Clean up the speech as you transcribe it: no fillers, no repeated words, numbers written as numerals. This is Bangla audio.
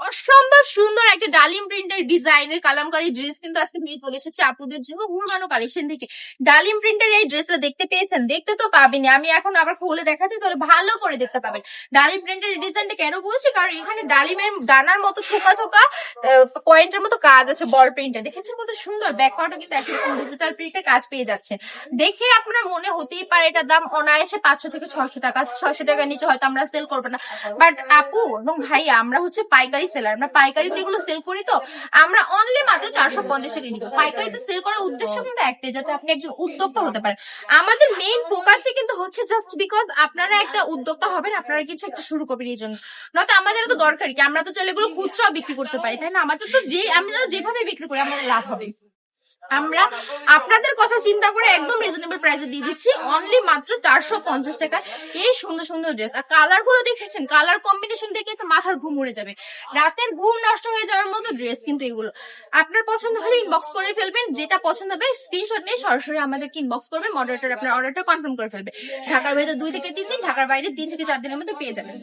অসম্ভব সুন্দর একটা ডালিম প্রিন্টের ডিজাইনের কালামকারী ড্রেস কিন্তু আজকে নিয়ে চলে এসেছে আপুদের জন্য হুরগানো কালেকশন থেকে। ডালিম প্রিন্টের এই ড্রেসটা দেখতে পেয়েছেন, দেখতে তো পাবেনি, আমি এখন আবার খুলে দেখাচ্ছি তাহলে ভালো করে দেখতে পাবেন। ডালিম প্রিন্টের ডিজাইনটা কেন বলছি, কারণ এখানে ডালিমের দানার মতো থোকা থোকা পয়েন্টের মতো কাজ আছে বল প্রিন্টে, দেখেছেন কত সুন্দর। ব্যাকপার্টও কিন্তু একরকম ডিজিটাল প্রিন্টের কাজ পেয়ে যাচ্ছে। দেখে আপনার মনে হতেই পারে এটার দাম অনায়াসে 500 থেকে 600 টাকা, 600 টাকার নিচে হয়তো আমরা সেল করবো না। বাট আপু এবং ভাই, আমরা হচ্ছে পাইকারি সেলার, আমরা পাইকারিতে এগুলো সেল করি, তো আমরা অনলি মাত্র 450 টাকা দিব। পাইকারিতে সেল করার উদ্দেশ্য কিন্তু একটাই, যাতে আপনি একজন উদ্যোক্তা হতে পারেন। আমাদের মেইন ফোকাসই কিন্তু হচ্ছে জাস্ট বিকজ আপনারা একটা উদ্যোক্তা হবেন, আপনারা কিছু একটা শুরু করবেন এই জন্য। নয়তো আমাদের তো দরকার কি, আমরা তো চাইলে এগুলো খুচরাও বিক্রি করতে পারি, তাই না? আমাদের তো আমরা যেভাবে বিক্রি করি আমাদের লাভ হবে। আমরা আপনাদের কথা চিন্তা করে একদম রিজনেবল প্রাইসে দিয়ে দিচ্ছি, অনলি মাত্র 450 টাকায় এই সুন্দর সুন্দর ড্রেস। আর কালার গুলো দেখেছেন, কালার কম্বিনেশন দেখে তো মাথার ঘুম উড়ে যাবে, রাতের ঘুম নষ্ট হয়ে যাওয়ার মতো ড্রেস কিন্তু এগুলো। আপনার পছন্দ হলে ইনবক্স করে ফেলবেন, যেটা পছন্দ হবে স্ক্রিনশট নিয়ে সরাসরি আমাদেরকে ইনবক্স করবেন, মডারেটর আপনার অর্ডারটা কনফার্ম করে ফেলবে। ঢাকার ভেতরে 2 থেকে 3 দিন, ঢাকার বাইরে 3 থেকে 4 দিনের মধ্যে পেয়ে যাবেন।